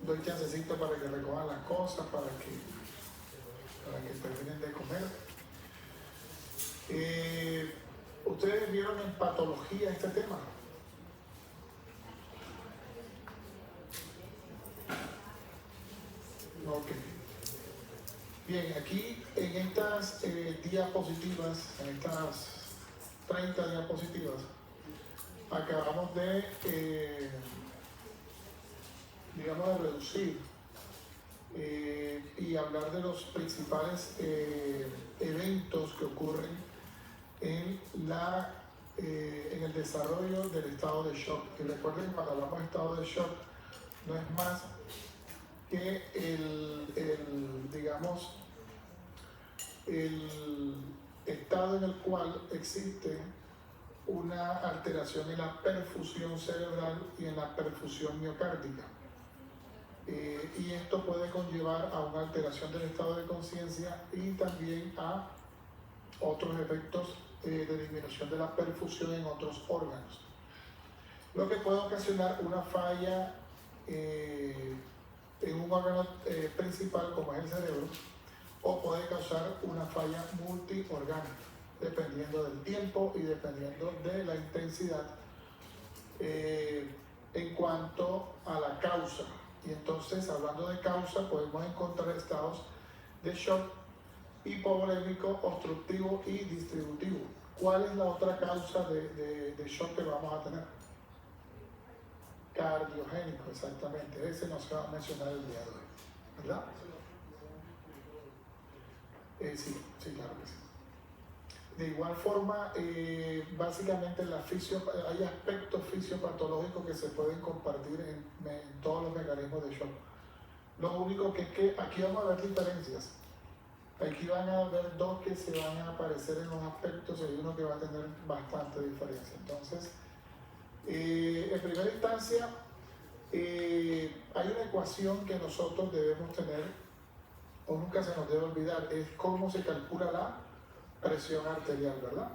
doy chancecito para que recojan las cosas, para que terminen de comer. ¿Ustedes vieron en patología este tema? Ok. Bien, aquí en estas diapositivas, en estas 30 diapositivas, acabamos de, digamos, de reducir y hablar de los principales eventos que ocurren en el desarrollo del estado de shock. Y recuerden, cuando hablamos de estado de shock, no es más que digamos, el estado en el cual existe una alteración en la perfusión cerebral y en la perfusión miocárdica. Y esto puede conllevar a una alteración del estado de conciencia y también a otros efectos de disminución de la perfusión en otros órganos, lo que puede ocasionar una falla en un órgano principal como es el cerebro, o puede causar una falla multiorgánica dependiendo del tiempo y dependiendo de la intensidad en cuanto a la causa. Y entonces, hablando de causa, podemos encontrar estados de shock hipovolémico, obstructivo y distributivo. ¿Cuál es la otra causa de shock que vamos a tener? Cardiogénico, exactamente. Ese no se va a mencionar el día de hoy, ¿verdad? Sí, claro que sí. De igual forma, básicamente hay aspectos fisiopatológicos que se pueden compartir en todos los mecanismos de shock. Lo único que es que aquí vamos a ver diferencias. Aquí van a haber dos que se van a aparecer en los aspectos y hay uno que va a tener bastante diferencia. Entonces, en primera instancia, hay una ecuación que nosotros debemos tener, o nunca se nos debe olvidar, es cómo se calcula la presión arterial, ¿verdad?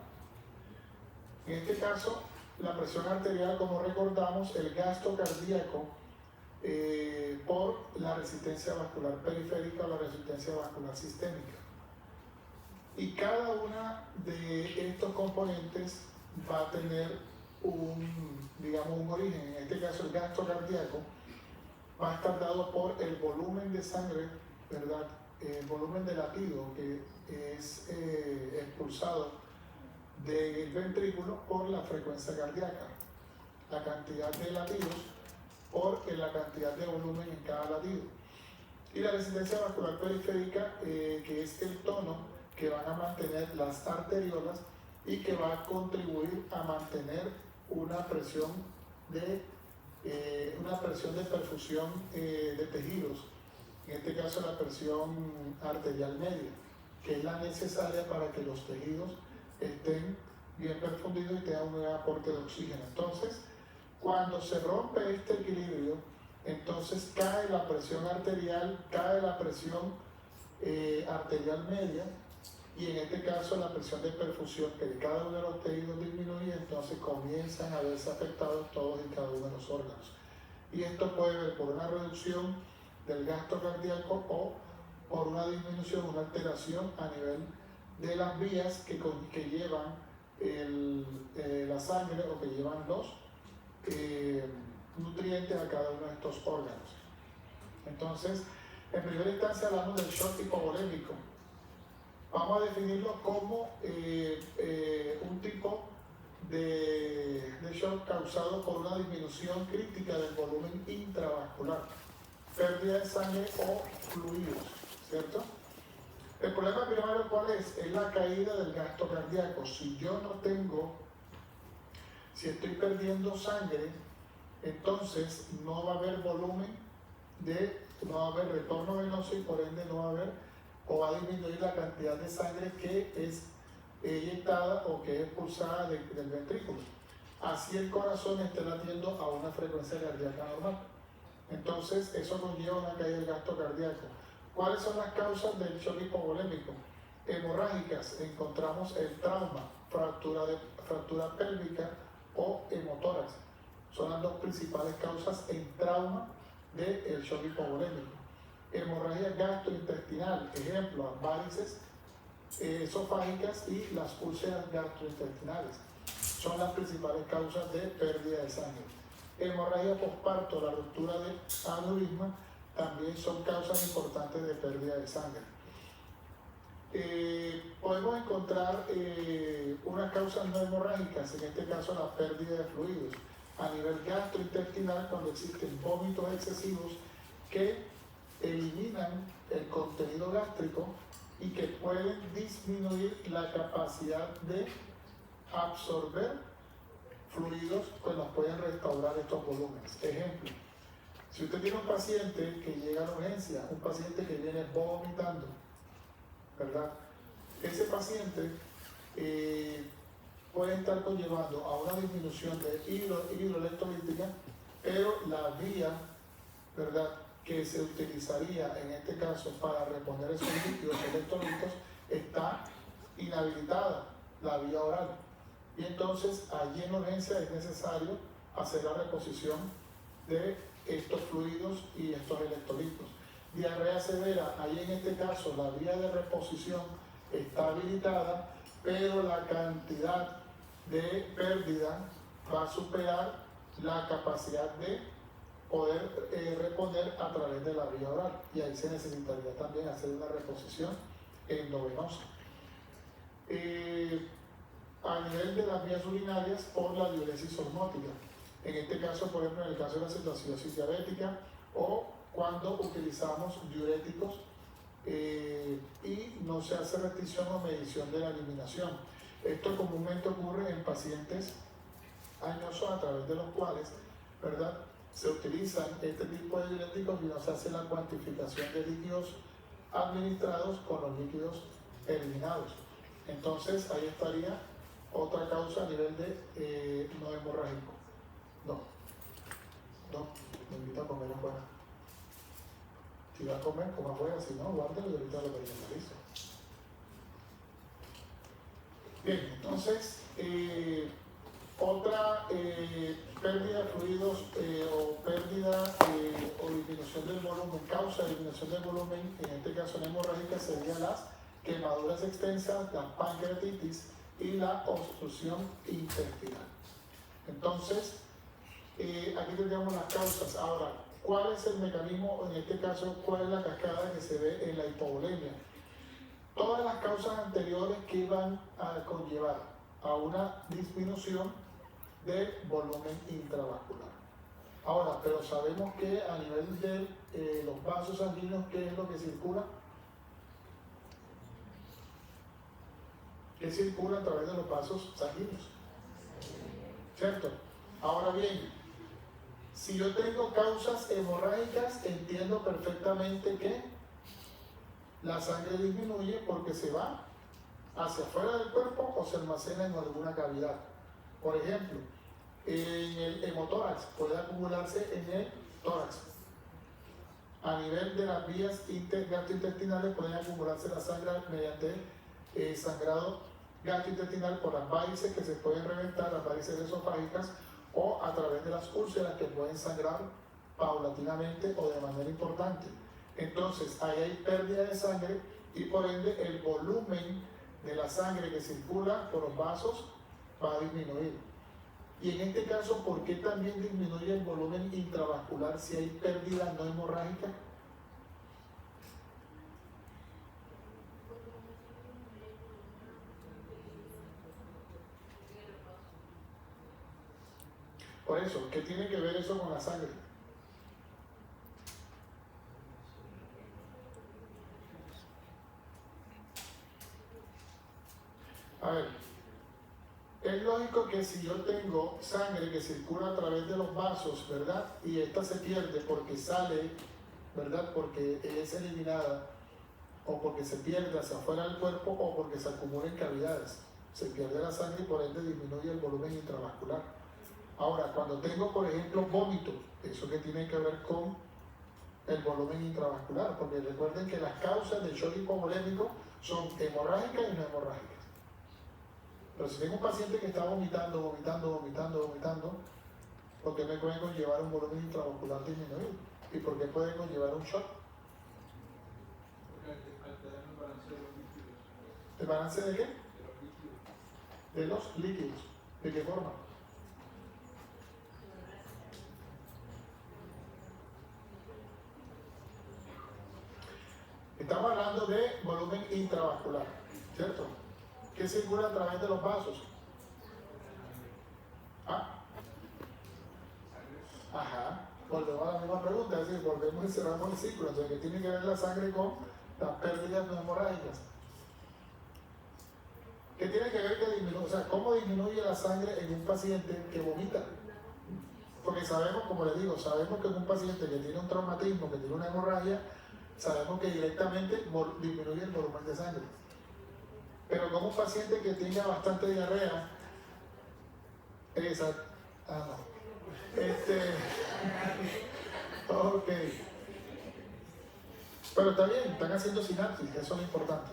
En este caso, la presión arterial, como recordamos, el gasto cardíaco por la resistencia vascular periférica o la resistencia vascular sistémica. Y cada una de estos componentes va a tener un origen. En este caso, el gasto cardíaco va a estar dado por el volumen de sangre, ¿verdad? El volumen de latido que es expulsado del ventrículo por la frecuencia cardíaca, la cantidad de latidos por la cantidad de volumen en cada latido. Y la resistencia vascular periférica, que es el tono que van a mantener las arteriolas y que va a contribuir a mantener una presión de perfusión de tejidos, en este caso la presión arterial media, que es la necesaria para que los tejidos estén bien perfundidos y tengan un gran aporte de oxígeno. Entonces, cuando se rompe este equilibrio, entonces cae la presión arterial, cae la presión arterial media, y en este caso la presión de perfusión que de cada uno de los tejidos disminuye, entonces comienzan a verse afectados todos y cada uno de los órganos. Y esto puede ver por una reducción del gasto cardíaco o por una disminución, una alteración a nivel de las vías que llevan la sangre o que llevan los nutrientes a cada uno de estos órganos. Entonces, en primera instancia hablamos del shock hipovolémico. Vamos a definirlo como un tipo de shock causado por una disminución crítica del volumen intravascular, pérdida de sangre o fluidos, ¿cierto? El problema primario, ¿cuál es? Es la caída del gasto cardíaco. Si estoy perdiendo sangre, entonces no va a haber no va a haber retorno venoso y por ende no va a haber o va a disminuir la cantidad de sangre que es eyectada o que es expulsada del ventrículo. Así el corazón esté latiendo a una frecuencia cardíaca normal. Entonces eso conlleva una caída del gasto cardíaco. ¿Cuáles son las causas del shock hipovolémico? Hemorrágicas, encontramos el trauma, fractura pélvica o hemotórax. Son las dos principales causas en trauma del shock hipovolémico. Hemorragia gastrointestinal, ejemplo, las varices esofágicas y las úlceras gastrointestinales son las principales causas de pérdida de sangre. Hemorragia posparto, la ruptura de aneurisma, también son causas importantes de pérdida de sangre. Podemos encontrar unas causas no hemorrágicas, en este caso la pérdida de fluidos. A nivel gastrointestinal, cuando existen vómitos excesivos que eliminan el contenido gástrico y que pueden disminuir la capacidad de absorber fluidos, pues nos pueden restaurar estos volúmenes. Ejemplo, si usted tiene un paciente que llega a la urgencia, un paciente que viene vomitando, ¿verdad? Ese paciente puede estar conllevando a una disminución de hidroelectrolítica, pero la vía, ¿verdad?, que se utilizaría en este caso para reponer esos líquidos electrolitos está inhabilitada, la vía oral. Y entonces allí en urgencia es necesario hacer la reposición de estos fluidos y estos electrolitos. Diarrea severa, ahí en este caso la vía de reposición está habilitada, pero la cantidad de pérdida va a superar la capacidad de poder reponer a través de la vía oral, y ahí se necesitaría también hacer una reposición endovenosa. A nivel de las vías urinarias, por la diuresis osmótica, en este caso, por ejemplo, en el caso de la cetoacidosis diabética, o cuando utilizamos diuréticos y no se hace restricción o medición de la eliminación. Esto comúnmente ocurre en pacientes añosos, a través de los cuales, ¿verdad?, se utilizan este tipo de diuréticos y no se hace la cuantificación de líquidos administrados con los líquidos eliminados. Entonces ahí estaría otra causa a nivel de no hemorrágico. Me invito a comer afuera. Si va a comer, coma afuera, si no, guárdelo y ahorita lo personalizo. Bien, entonces, otra pérdida de fluidos o pérdida o disminución del volumen, causa de disminución del volumen, en este caso en hemorrágica, serían las quemaduras extensas, la pancreatitis y la obstrucción intestinal. Entonces, aquí tendríamos las causas. Ahora, ¿cuál es el mecanismo, en este caso, cuál es la cascada que se ve en la hipovolemia? Todas las causas anteriores que van a conllevar a una disminución del volumen intravascular. Ahora, pero sabemos que a nivel de los vasos sanguíneos, ¿qué es lo que circula? ¿Qué circula a través de los vasos sanguíneos? ¿Cierto? Ahora bien, si yo tengo causas hemorrágicas, entiendo perfectamente que la sangre disminuye porque se va hacia afuera del cuerpo o se almacena en alguna cavidad. Por ejemplo, en el hemotórax puede acumularse en el tórax. A nivel de las vías gastrointestinales pueden acumularse la sangre mediante sangrado gastrointestinal por las varices que se pueden reventar, las varices esofágicas, o a través de las úlceras que pueden sangrar paulatinamente o de manera importante. Entonces, ahí hay pérdida de sangre y por ende el volumen de la sangre que circula por los vasos va a disminuir. Y en este caso, ¿por qué también disminuye el volumen intravascular si hay pérdida no hemorrágica? Por eso, ¿qué tiene que ver eso con la sangre? A ver, es lógico que si yo tengo sangre que circula a través de los vasos, ¿verdad?, y esta se pierde porque sale, ¿verdad?, porque es eliminada, o porque se pierde hacia afuera del cuerpo, o porque se acumula en cavidades. Se pierde la sangre y por ende disminuye el volumen intravascular. Ahora, cuando tengo, por ejemplo, vómito, eso que tiene que ver con el volumen intravascular, porque recuerden que las causas del shock hipovolémico son hemorrágicas y no hemorrágicas. Pero si tengo un paciente que está vomitando, ¿por qué me puede conllevar un volumen intravascular disminuido? ¿Y por qué puede conllevar un shock? ¿El balance de qué? De los líquidos. ¿De qué forma? Estamos hablando de volumen intravascular, ¿cierto? ¿Qué circula a través de los vasos? ¿Ah? Ajá. Volvemos a la misma pregunta, es decir, volvemos y cerramos el ciclo. Entonces, ¿qué tiene que ver la sangre con las pérdidas no hemorrágicas? ¿Qué tiene que ver que disminuye? O sea, ¿cómo disminuye la sangre en un paciente que vomita? Porque sabemos, como les digo, sabemos que en un paciente que tiene un traumatismo, que tiene una hemorragia, sabemos que directamente disminuye el volumen de sangre. Pero como un paciente que tenga bastante diarrea, exacto. Ah, no. Ok. Pero está bien, están haciendo sinapsis, eso es lo importante.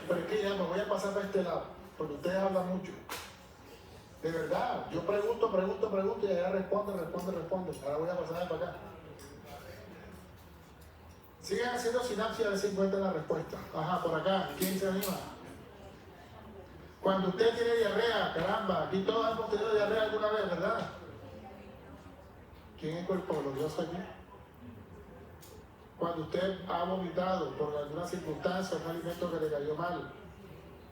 Pero es que ya me voy a pasar para este lado, porque ustedes hablan mucho. De verdad, yo pregunto y ella responde. Ahora voy a pasar para acá. Siguen haciendo sinapsis a ver si encuentran la respuesta. Ajá, por acá, ¿quién se anima? Cuando usted tiene diarrea, caramba, aquí todos hemos tenido diarrea alguna vez, ¿verdad? ¿Quién es el pueblo? Yo soy aquí. Cuando usted ha vomitado por alguna circunstancia, un alimento que le cayó mal,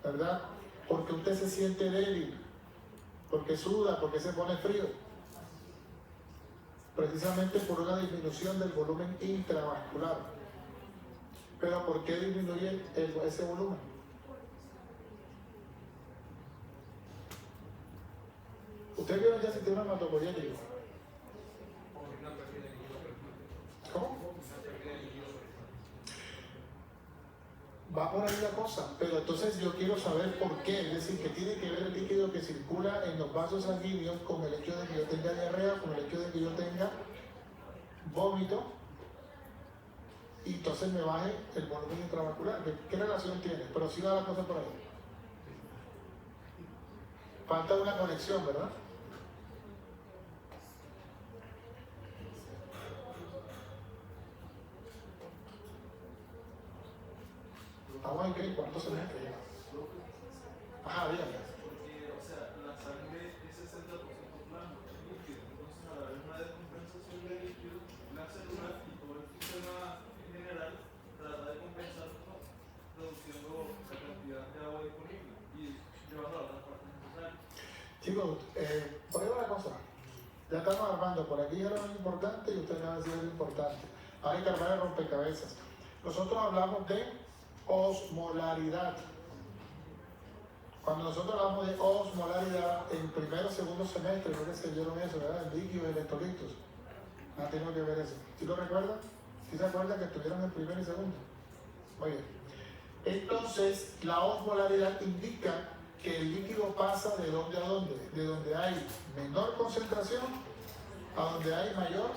¿verdad? Porque usted se siente débil, porque suda, porque se pone frío. Precisamente por una disminución del volumen intravascular. Pero ¿por qué disminuye ese volumen? ¿Usted vio ya sistema hematopoyético? ¿Cómo? Va por ahí la cosa, pero entonces yo quiero saber por qué, es decir, que tiene que ver el líquido que circula en los vasos sanguíneos con el hecho de que yo tenga diarrea, con el hecho de que yo tenga vómito, y entonces me baje el volumen intravascular. ¿Qué relación tiene? Pero sí va la cosa por ahí. Falta una conexión, ¿verdad? Estamos en qué, ¿cuánto semestre ya? Ajá, dígame. Porque, o sea, la sangre es 60% plasma, líquido. Entonces, al haber una descompensación de líquido, la célula y todo el sistema en general trata de compensar reduciendo la cantidad de agua disponible y llevando a las partes necesarias. Chicos, por ahí va la cosa. Ya estamos armando, por aquí ya lo importante y usted me va a decir lo importante. Hay que armar el rompecabezas. Nosotros hablamos de osmolaridad. Cuando nosotros hablamos de osmolaridad, en primero o segundo semestre, creo que se dieron eso, ¿verdad? En líquidos y electrolitos. No tengo que ver eso. ¿Sí lo recuerdan? ¿Sí se acuerdan que estuvieron en primero y segundo? Muy bien. Entonces, la osmolaridad indica que el líquido pasa de dónde a dónde, de donde hay menor concentración a donde hay mayor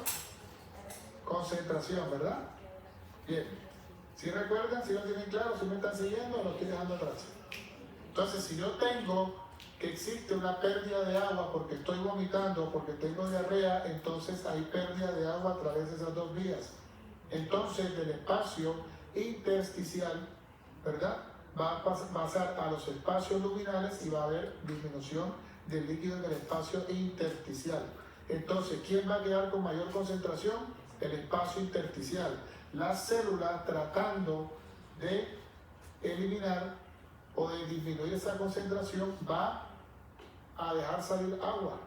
concentración, ¿verdad? Bien. ¿Sí recuerdan? ¿Sí lo tienen claro? ¿Sí me están siguiendo o lo estoy dejando atrás? Entonces, si yo tengo que existe una pérdida de agua porque estoy vomitando, porque tengo diarrea, entonces hay pérdida de agua a través de esas dos vías. Entonces, del espacio intersticial, ¿verdad? Va a pasar a los espacios luminales y va a haber disminución del líquido en el espacio intersticial. Entonces, ¿quién va a quedar con mayor concentración? El espacio intersticial. La célula tratando de eliminar o de disminuir esa concentración va a dejar salir agua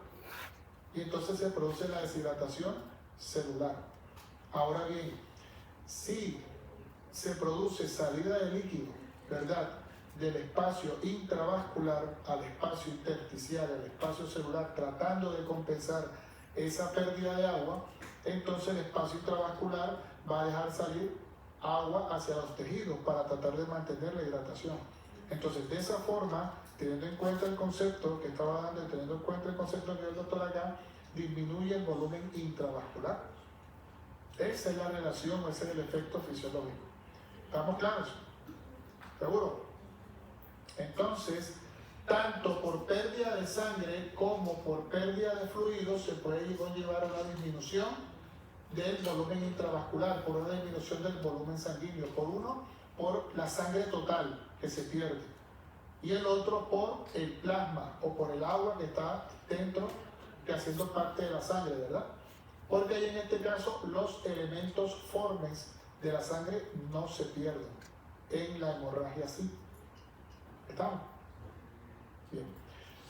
y entonces se produce la deshidratación celular. Ahora bien, si se produce salida de líquido, ¿verdad?, del espacio intravascular al espacio intersticial, al espacio celular, tratando de compensar esa pérdida de agua, entonces el espacio intravascular va a dejar salir agua hacia los tejidos para tratar de mantener la hidratación. Entonces, de esa forma, teniendo en cuenta el concepto que estaba dando y teniendo en cuenta el concepto que dio el doctor acá, disminuye el volumen intravascular. Esa es la relación, ese es el efecto fisiológico. ¿Estamos claros? ¿Seguro? Entonces, tanto por pérdida de sangre como por pérdida de fluidos se puede conllevar una disminución del volumen intravascular, por una disminución del volumen sanguíneo, por la sangre total que se pierde, y el otro por el plasma o por el agua que está dentro, que haciendo parte de la sangre, ¿verdad? Porque ahí en este caso los elementos formes de la sangre no se pierden, en la hemorragia sí. ¿Estamos? Bien.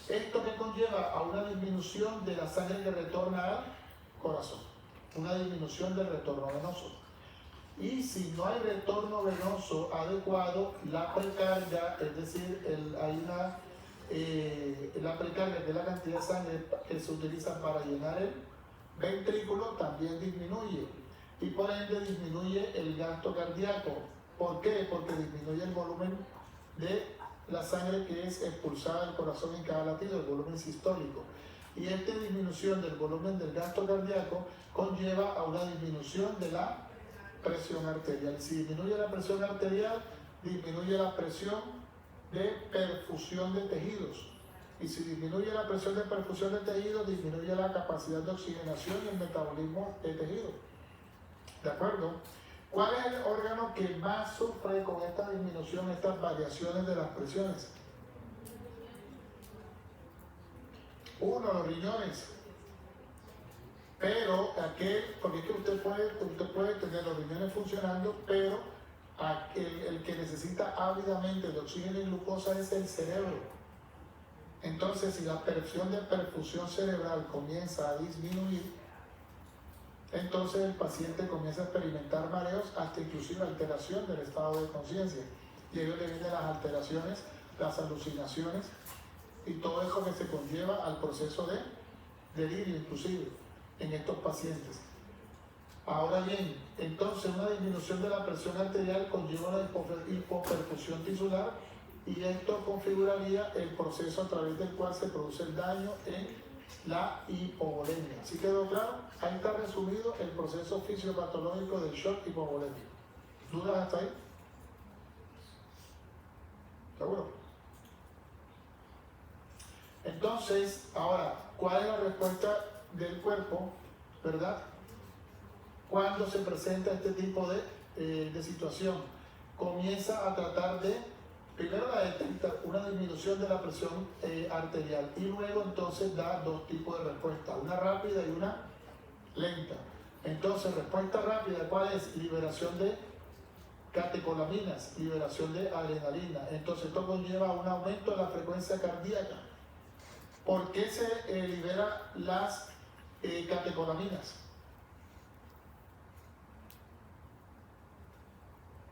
Esto que conlleva a una disminución de la sangre que retorna al corazón, una disminución del retorno venoso. Y si no hay retorno venoso adecuado, la precarga, es decir, la precarga, que es la cantidad de sangre que se utiliza para llenar el ventrículo, también disminuye. Y por ende disminuye el gasto cardíaco. ¿Por qué? Porque disminuye el volumen de la sangre que es expulsada del corazón en cada latido, el volumen sistólico. Y esta disminución del volumen del gasto cardíaco conlleva a una disminución de la presión arterial. Si disminuye la presión arterial, disminuye la presión de perfusión de tejidos. Y si disminuye la presión de perfusión de tejidos, disminuye la capacidad de oxigenación y el metabolismo de tejidos. ¿De acuerdo? ¿Cuál es el órgano que más sufre con esta disminución, estas variaciones de las presiones? Uno, los riñones. Pero porque es que usted puede tener los riñones funcionando, pero el que necesita ávidamente de oxígeno y glucosa es el cerebro. Entonces, si la presión de perfusión cerebral comienza a disminuir, entonces el paciente comienza a experimentar mareos, hasta inclusive alteración del estado de conciencia. Y ello le vienen las alteraciones, las alucinaciones y todo eso que se conlleva al proceso de delirio inclusive en estos pacientes. Ahora bien, entonces una disminución de la presión arterial conlleva una hipoperfusión tisular, y esto configuraría el proceso a través del cual se produce el daño en la hipovolemia. ¿Sí quedó claro? Ahí está resumido el proceso fisiopatológico del shock hipovolémico. ¿Dudas hasta ahí? ¿Seguro? Entonces, ahora, ¿cuál es la respuesta del cuerpo, verdad? Cuando se presenta este tipo de situación, comienza a tratar de, primero la detecta una disminución de la presión arterial, y luego entonces da dos tipos de respuesta, una rápida y una lenta. Entonces, respuesta rápida, ¿cuál es? Liberación de catecolaminas, liberación de adrenalina. Entonces, esto conlleva un aumento de la frecuencia cardíaca. ¿Por qué se liberan las catecolaminas?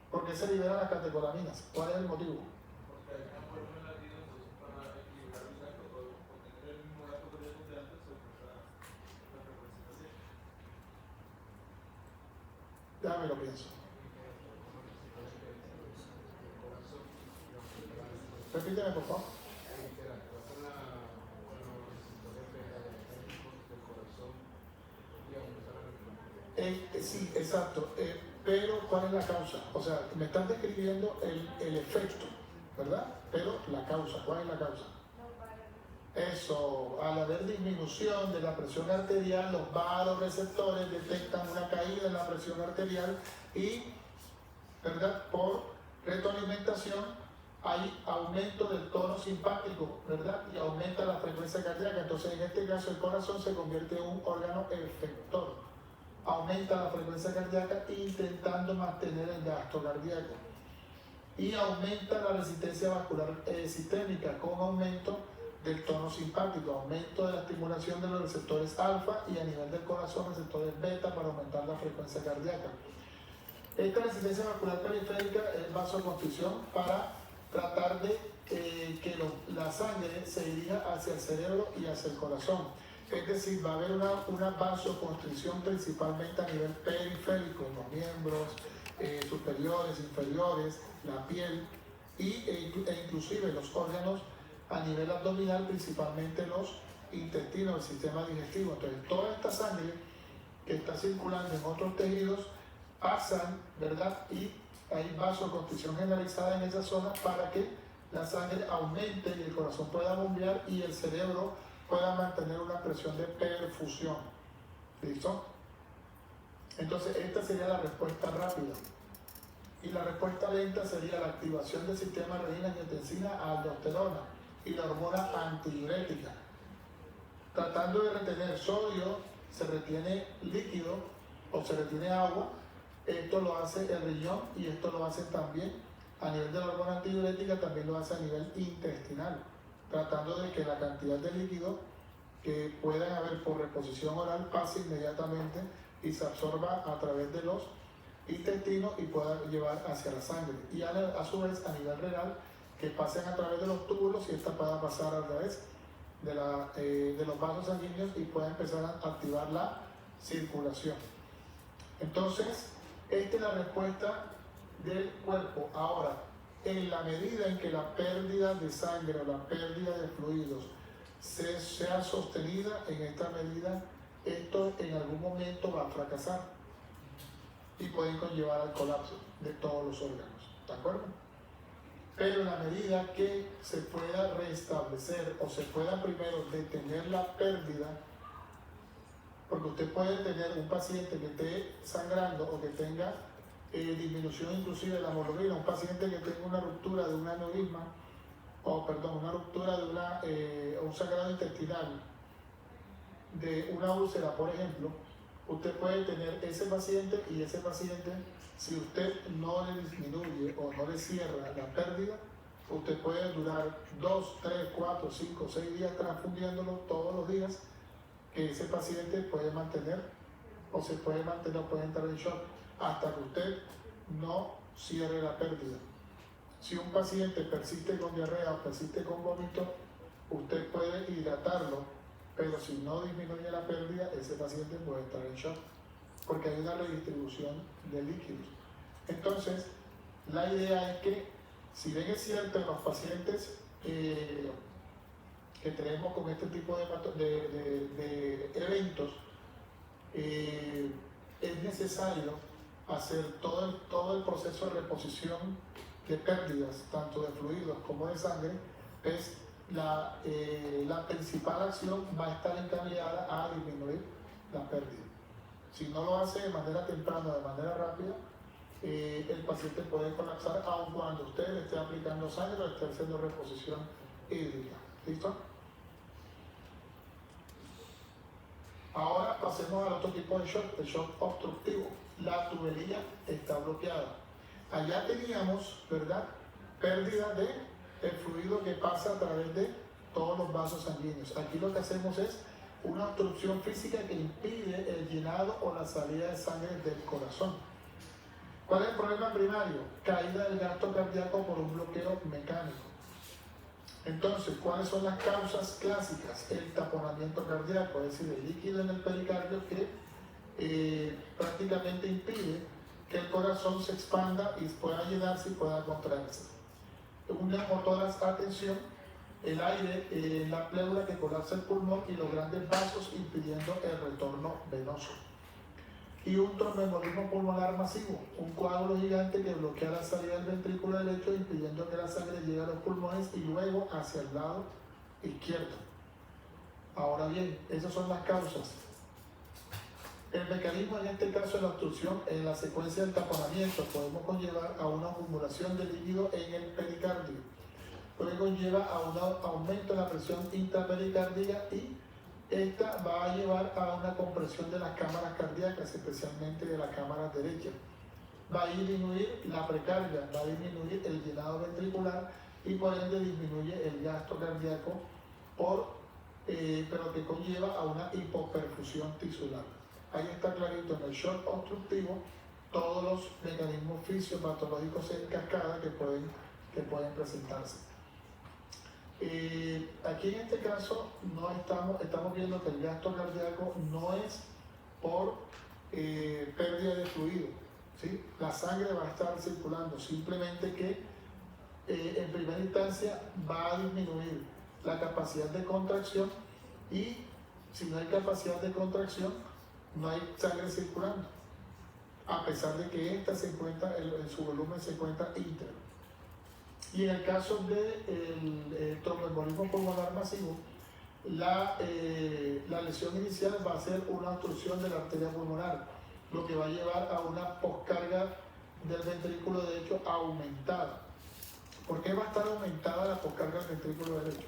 ¿Por qué se liberan las catecolaminas? ¿Cuál es el motivo? Porque hay una forma de latido, entonces para equilibrar el gasto, por tener el mismo gasto cardíaco de antes, se aumenta la frecuencia cardíaca. Déjame lo pienso. Repíteme, por favor. Sí, exacto. Pero, ¿cuál es la causa? O sea, me están describiendo el efecto, ¿verdad? Pero la causa, ¿cuál es la causa? Eso, al haber disminución de la presión arterial, los vasoreceptores detectan una caída en la presión arterial y, ¿verdad? Por retroalimentación hay aumento del tono simpático, ¿verdad? Y aumenta la frecuencia cardíaca. Entonces, en este caso, el corazón se convierte en un órgano efector. Aumenta la frecuencia cardíaca intentando mantener el gasto cardíaco. Y aumenta la resistencia vascular sistémica con aumento del tono simpático, aumento de la estimulación de los receptores alfa, y a nivel del corazón receptores beta para aumentar la frecuencia cardíaca. Esta resistencia vascular periférica es vasoconstricción para tratar de que la sangre se dirija hacia el cerebro y hacia el corazón. Es decir, va a haber una vasoconstricción principalmente a nivel periférico, en los miembros superiores, inferiores, la piel e inclusive los órganos a nivel abdominal, principalmente los intestinos, el sistema digestivo. Entonces, toda esta sangre que está circulando en otros tejidos pasan, ¿verdad? Y hay vasoconstricción generalizada en esa zona para que la sangre aumente y el corazón pueda bombear y el cerebro pueda mantener una presión de perfusión. ¿Listo? Entonces esta sería la respuesta rápida. Y la respuesta lenta sería la activación del sistema renina-angiotensina a aldosterona y la hormona antidiurética. Tratando de retener sodio, se retiene líquido o se retiene agua. Esto lo hace el riñón y esto lo hace también a nivel de la hormona antidiurética, también lo hace a nivel intestinal, tratando de que la cantidad de líquido que puedan haber por reposición oral pase inmediatamente y se absorba a través de los intestinos y pueda llevar hacia la sangre. Y a su vez a nivel renal, que pasen a través de los túbulos y esta pueda pasar a través de los vasos sanguíneos y pueda empezar a activar la circulación. Entonces, esta es la respuesta del cuerpo. Ahora, en la medida en que la pérdida de sangre o la pérdida de fluidos sea sostenida, en esta medida, esto en algún momento va a fracasar y pueden conllevar al colapso de todos los órganos. ¿De acuerdo? Pero en la medida que se pueda restablecer o se pueda primero detener la pérdida, porque usted puede tener un paciente que esté sangrando o que tenga disminución inclusive de la hemoglobina, un paciente que tenga una ruptura de un aneurisma, una ruptura de un sangrado intestinal, de una úlcera, por ejemplo, usted puede tener ese paciente y ese paciente, si usted no le disminuye o no le cierra la pérdida, usted puede durar 2, 3, 4, 5, 6 días transfundiéndolo todos los días, que ese paciente puede mantener o se puede mantener o puede entrar en shock hasta que usted no cierre la pérdida. Si un paciente persiste con diarrea o persiste con vómito, usted puede hidratarlo, pero si no disminuye la pérdida, ese paciente puede estar en shock, porque hay una redistribución de líquidos. Entonces, la idea es que, si bien es cierto en los pacientes que tenemos con este tipo de eventos, es necesario hacer todo el proceso de reposición de pérdidas, tanto de fluidos como de sangre, pues la principal acción va a estar encaminada a disminuir la pérdida. Si no lo hace de manera temprana, de manera rápida, el paciente puede colapsar aun cuando usted le esté aplicando sangre o esté haciendo reposición hídrica. ¿Listo? Ahora pasemos al otro tipo de shock, el shock obstructivo. La tubería está bloqueada. Allá teníamos, ¿verdad?, pérdida del fluido que pasa a través de todos los vasos sanguíneos. Aquí lo que hacemos es una obstrucción física que impide el llenado o la salida de sangre del corazón. ¿Cuál es el problema primario? Caída del gasto cardíaco por un bloqueo mecánico. Entonces, ¿cuáles son las causas clásicas? El taponamiento cardíaco, es decir, el líquido en el pericardio que prácticamente impide que el corazón se expanda y pueda llenarse y pueda contraerse. Un neumotórax a tensión, el aire en la pleura que colapsa el pulmón y los grandes vasos impidiendo el retorno venoso. Y un tromboembolismo pulmonar masivo, un coágulo gigante que bloquea la salida del ventrículo derecho impidiendo que la sangre llegue a los pulmones y luego hacia el lado izquierdo. Ahora bien, esas son las causas. El mecanismo en este caso de la obstrucción en la secuencia del taponamiento podemos conllevar a una acumulación de líquido en el pericardio, puede conllevar a un aumento de la presión intrapericárdica y esta va a llevar a una compresión de las cámaras cardíacas, especialmente de la cámara derecha. Va a disminuir la precardia, va a disminuir el llenado ventricular y por ende disminuye el gasto cardíaco, pero que conlleva a una hipoperfusión tisular. Ahí está clarito en el shock obstructivo todos los mecanismos fisiopatológicos en cascada que pueden presentarse. Aquí en este caso estamos viendo que el gasto cardíaco no es por pérdida de fluido, ¿sí? La sangre va a estar circulando, simplemente que en primera instancia va a disminuir la capacidad de contracción y si no hay capacidad de contracción no hay sangre circulando, a pesar de que esta se encuentra, en su volumen se encuentra íntegro. Y en el caso del tromboembolismo pulmonar masivo, la lesión inicial va a ser una obstrucción de la arteria pulmonar, lo que va a llevar a una poscarga del ventrículo derecho aumentada. ¿Por qué va a estar aumentada la poscarga del ventrículo derecho?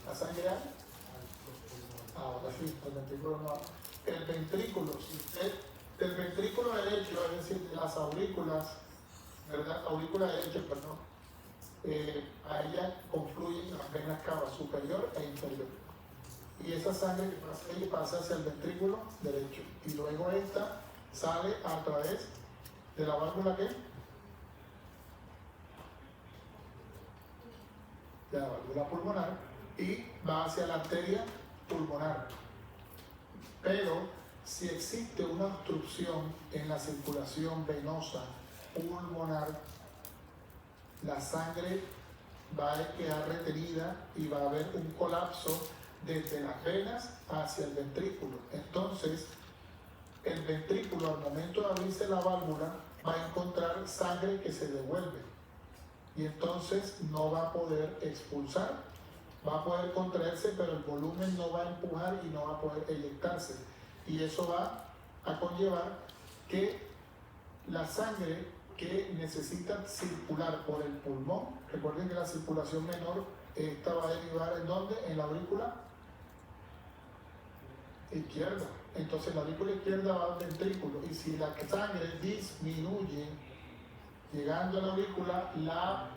¿La sangre hay? Ahora sí, el ventrículo no hay. El ventrículo, del ventrículo derecho, es decir, de las aurículas, ¿verdad? Aurícula derecha, perdón, a ella confluyen las venas cava superior e inferior. Y esa sangre que pasa ahí pasa hacia el ventrículo derecho. Y luego esta sale a través de la válvula ¿qué? De la válvula pulmonar y va hacia la arteria pulmonar. Pero si existe una obstrucción en la circulación venosa pulmonar, la sangre va a quedar retenida y va a haber un colapso desde las venas hacia el ventrículo. Entonces, el ventrículo al momento de abrirse la válvula va a encontrar sangre que se devuelve y entonces no va a poder expulsar, va a poder contraerse, pero el volumen no va a empujar y no va a poder eyectarse. Y eso va a conllevar que la sangre que necesita circular por el pulmón, recuerden que la circulación menor, esta va a derivar ¿en dónde? En la aurícula izquierda. Entonces la aurícula izquierda va al ventrículo y si la sangre disminuye llegando a la aurícula, la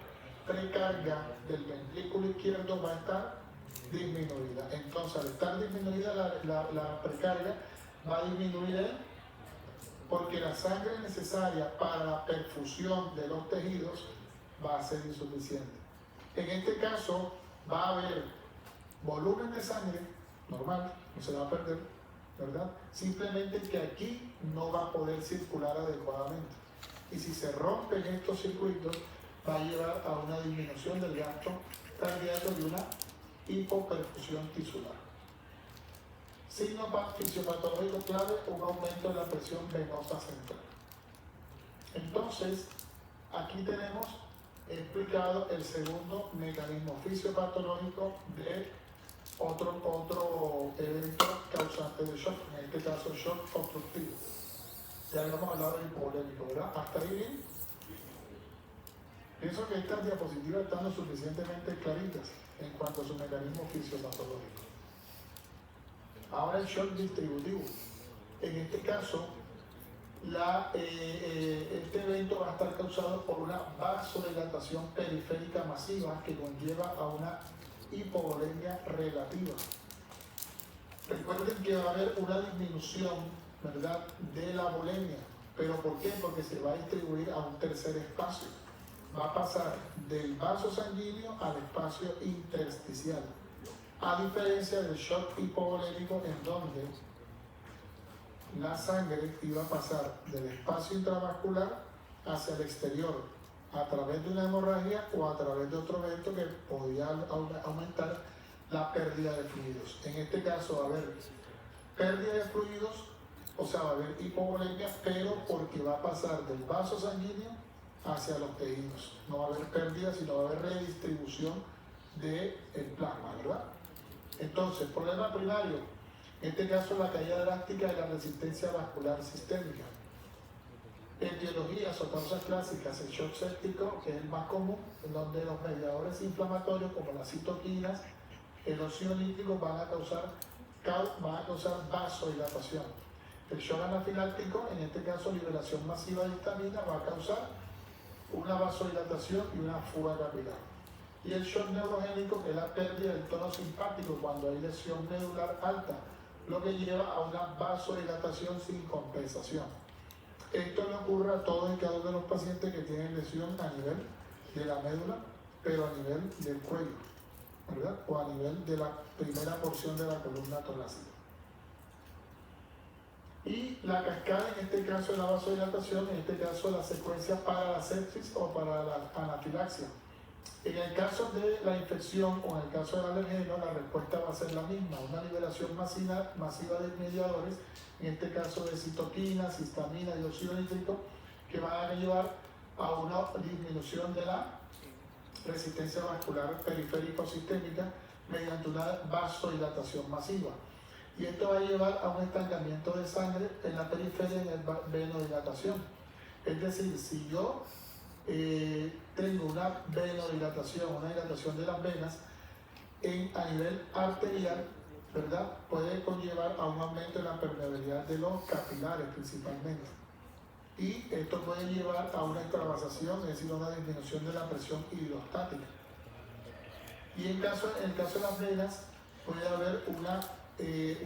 precarga del ventrículo izquierdo va a estar disminuida. Entonces al estar disminuida la precarga va a disminuir porque la sangre necesaria para la perfusión de los tejidos va a ser insuficiente. En este caso va a haber volumen de sangre normal, no se va a perder, ¿verdad? Simplemente que aquí no va a poder circular adecuadamente. Y si se rompen estos circuitos, va a llevar a una disminución del gasto cardíaco y una hipoperfusión tisular. Signo fisiopatológico clave, un aumento de la presión venosa central. Entonces, aquí tenemos explicado el segundo mecanismo fisiopatológico de otro evento causante de shock, en este caso shock obstructivo. Ya habíamos hablado del hipovolémico, ¿verdad? ¿Hasta ahí bien? Pienso que estas diapositivas están lo suficientemente claritas en cuanto a su mecanismo fisiopatológico. Ahora el shock distributivo. En este caso, este evento va a estar causado por una vasodilatación periférica masiva que conlleva a una hipovolemia relativa. Recuerden que va a haber una disminución, ¿verdad?, de la volemia. ¿Pero por qué? Porque se va a distribuir a un tercer espacio. Va a pasar del vaso sanguíneo al espacio intersticial. A diferencia del shock hipovolémico, en donde la sangre iba a pasar del espacio intravascular hacia el exterior a través de una hemorragia o a través de otro evento que podía aumentar la pérdida de fluidos. En este caso va a haber pérdida de fluidos, o sea, va a haber hipovolemia, pero porque va a pasar del vaso sanguíneo hacia los tejidos. No va a haber pérdida, sino va a haber redistribución del plasma, ¿verdad? Entonces, problema primario, en este caso la caída drástica de la resistencia vascular sistémica. Etiologías o causas clásicas, el shock séptico, que es el más común, en donde los mediadores inflamatorios como las citoquinas, el óxido nítrico van a causar vasodilatación. El shock anafiláctico, en este caso liberación masiva de histamina, va a causar una vasodilatación y una fuga capilar. Y el shock neurogénico, que es la pérdida del tono simpático cuando hay lesión medular alta, lo que lleva a una vasodilatación sin compensación. Esto le ocurre a todos y cada uno de los pacientes que tienen lesión a nivel de la médula, pero a nivel del cuello, ¿verdad? O a nivel de la primera porción de la columna torácica. Y la cascada, en este caso de la vasodilatación, en este caso la secuencia para la sepsis o para la anafilaxia. En el caso de la infección o en el caso del alergeno, la respuesta va a ser la misma, una liberación masiva de mediadores, en este caso de citoquinas, histamina, dióxido nítrico, que van a llevar a una disminución de la resistencia vascular periférica o sistémica mediante una vasodilatación masiva. Y esto va a llevar a un estancamiento de sangre en la periferia en el venodilatación. Es decir, si yo tengo una venodilatación, una dilatación de las venas a nivel arterial, ¿verdad? Puede conllevar a un aumento de la permeabilidad de los capilares principalmente. Y esto puede llevar a una extravasación, es decir, una disminución de la presión hidrostática. Y en el caso de las venas puede haber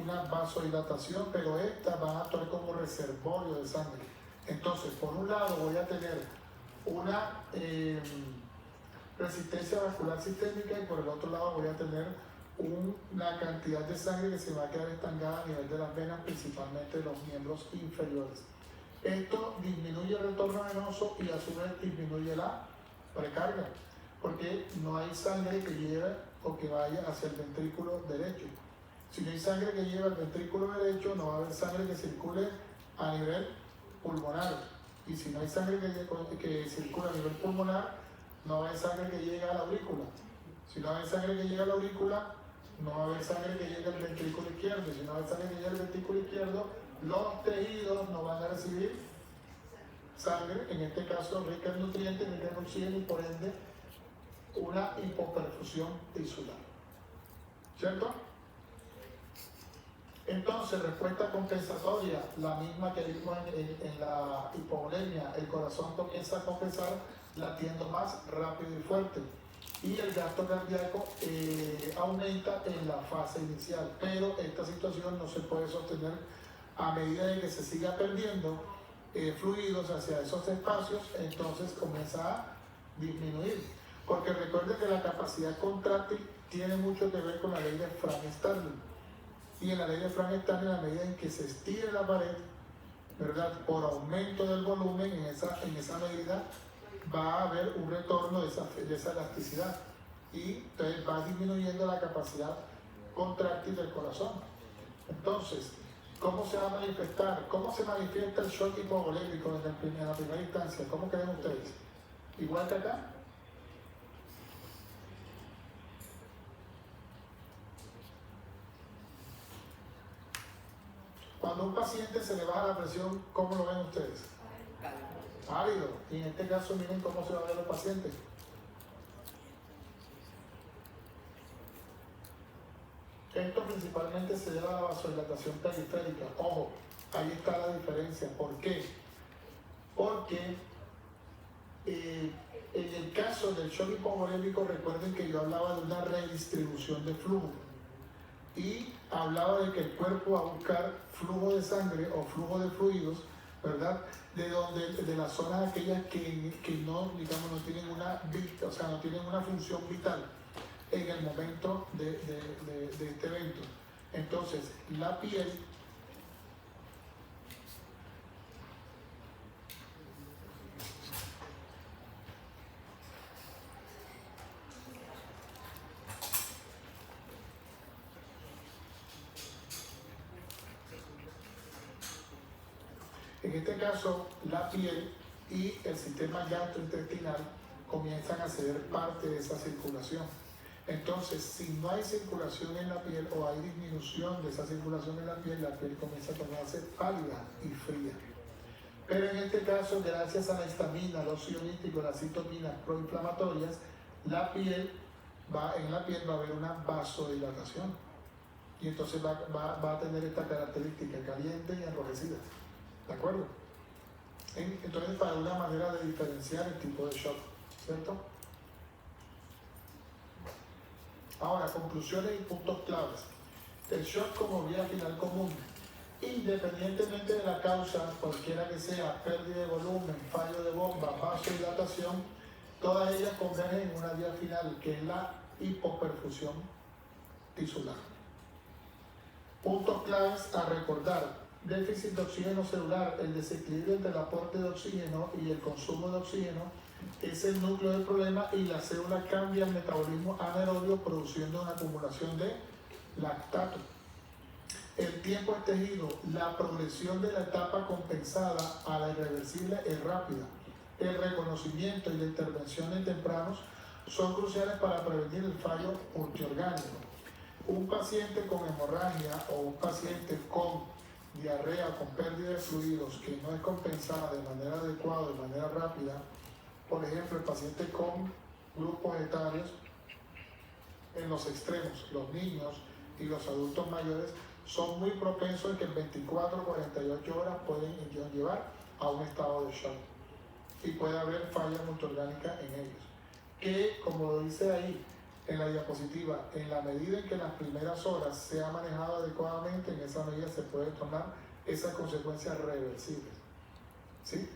una vasodilatación, pero esta va a actuar como reservorio de sangre. Entonces, por un lado voy a tener una resistencia vascular sistémica y por el otro lado voy a tener una cantidad de sangre que se va a quedar estancada a nivel de las venas, principalmente de los miembros inferiores. Esto disminuye el retorno venoso y a su vez disminuye la precarga, porque no hay sangre que lleve o que vaya hacia el ventrículo derecho. Si no hay sangre que lleve al ventrículo derecho, no va a haber sangre que circule a nivel pulmonar. Y si no hay sangre que circula a nivel pulmonar, no va a haber sangre que llegue a la aurícula. Si no hay sangre que llegue a la aurícula, no va a haber sangre que llegue al ventrículo izquierdo. Si no va a haber sangre que llegue al ventrículo izquierdo, los tejidos no van a recibir sangre, en este caso rica en nutrientes, rica en oxígeno y por ende una hipoperfusión tisular. ¿Cierto? Entonces, respuesta compensatoria, la misma que vimos en la hipovolemia, el corazón comienza a compensar latiendo más rápido y fuerte. Y el gasto cardíaco aumenta en la fase inicial, pero esta situación no se puede sostener a medida de que se siga perdiendo fluidos hacia esos espacios, entonces comienza a disminuir. Porque recuerden que la capacidad contráctil tiene mucho que ver con la ley de Frank-Starling. Y en la ley de Frank-Starling, a medida en que se estire la pared, ¿verdad? Por aumento del volumen, en esa medida va a haber un retorno de esa elasticidad. Y entonces va disminuyendo la capacidad contráctil del corazón. Entonces, ¿cómo se va a manifestar? ¿Cómo se manifiesta el shock hipovolémico en la primera instancia? ¿Cómo creen ustedes? ¿Igual que acá? Cuando a un paciente se le baja la presión, ¿cómo lo ven ustedes? Pálido. Y en este caso, miren cómo se va a ver el paciente. Esto principalmente se debe a la vasodilatación periférica. Ojo, ahí está la diferencia. ¿Por qué? Porque en el caso del shock hipovolémico, recuerden que yo hablaba de una redistribución de flujo. Y hablaba de que el cuerpo va a buscar flujo de sangre o flujo de fluidos, ¿verdad? De las zonas aquellas que no, digamos, no tienen no tienen una función vital en el momento de este evento. Entonces, la piel en este caso, la piel y el sistema gastrointestinal comienzan a ceder parte de esa circulación. Entonces, si no hay circulación en la piel o hay disminución de esa circulación en la piel comienza a tornarse pálida y fría. Pero en este caso, gracias a la histamina, el óxido nítrico, las citoquinas proinflamatorias, en la piel va a haber una vasodilatación. Y entonces va a tener esta característica caliente y enrojecida. ¿De acuerdo? Entonces, para una manera de diferenciar el tipo de shock, ¿cierto? Ahora, conclusiones y puntos claves. El shock como vía final común, independientemente de la causa, cualquiera que sea, pérdida de volumen, fallo de bomba, vasodilatación, todas ellas convergen en una vía final, que es la hipoperfusión tisular. Puntos claves a recordar. Déficit de oxígeno celular, el desequilibrio entre el aporte de oxígeno y el consumo de oxígeno es el núcleo del problema y la célula cambia el metabolismo anaerobio produciendo una acumulación de lactato. El tiempo es tejido, la progresión de la etapa compensada a la irreversible es rápida. El reconocimiento y la intervención en tempranos son cruciales para prevenir el fallo multiorgánico. Un paciente con hemorragia o un paciente con diarrea o con pérdida de fluidos que no es compensada de manera adecuada, de manera rápida, por ejemplo, el paciente con grupos etarios en los extremos, los niños y los adultos mayores, son muy propensos a que en 24 o 48 horas pueden llevar a un estado de shock y puede haber falla multiorgánica en ellos. Que, como lo dice ahí en la diapositiva, en la medida en que en las primeras horas se ha manejado adecuadamente, en esa medida se puede tomar esas consecuencias reversibles. ¿Sí?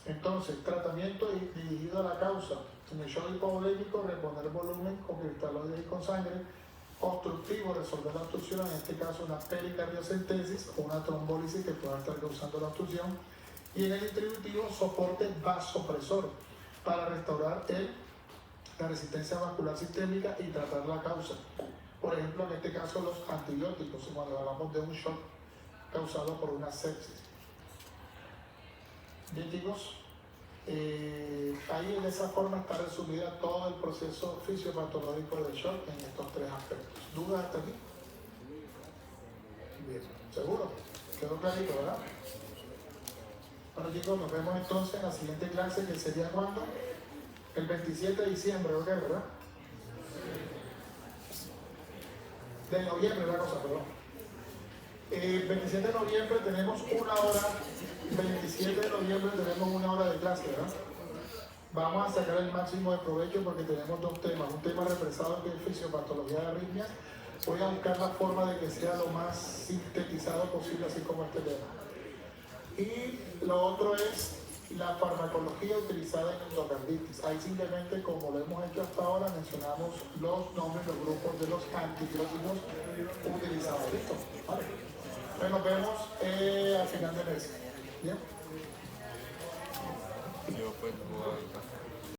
Entonces, tratamiento dirigido a la causa. En el shock hipovolémico, reponer volumen con cristaloides y con sangre. Obstructivo, resolver la obstrucción, en este caso una pericardiocentesis o una trombólisis que pueda estar causando la obstrucción. Y en el distributivo, soporte vasopresor para restaurar la resistencia vascular sistémica y tratar la causa. Por ejemplo, en este caso los antibióticos, cuando hablamos de un shock causado por una sepsis. Bien, chicos, ahí de esa forma está resumida todo el proceso fisiopatológico del shock en estos tres aspectos. ¿Dudas hasta aquí? Bien, ¿seguro? Quedó clarito, ¿verdad? Bueno, chicos, nos vemos entonces en la siguiente clase, que sería ¿cuándo? El 27 de diciembre, ¿ok? ¿Verdad? De noviembre, la cosa, perdón. El 27 de noviembre tenemos una hora, 27 de noviembre tenemos una hora de clase, ¿verdad? Vamos a sacar el máximo de provecho porque tenemos dos temas. Un tema represado que es fisiopatología de arritmias. Voy a buscar la forma de que sea lo más sintetizado posible, así como este tema. Y lo otro es la farmacología utilizada en endocarditis. Ahí simplemente, como lo hemos hecho hasta ahora, mencionamos los nombres, los grupos de los antibióticos utilizados. ¿Listo? Vale. Pues nos vemos al final de mes. ¿Bien? Yo pues,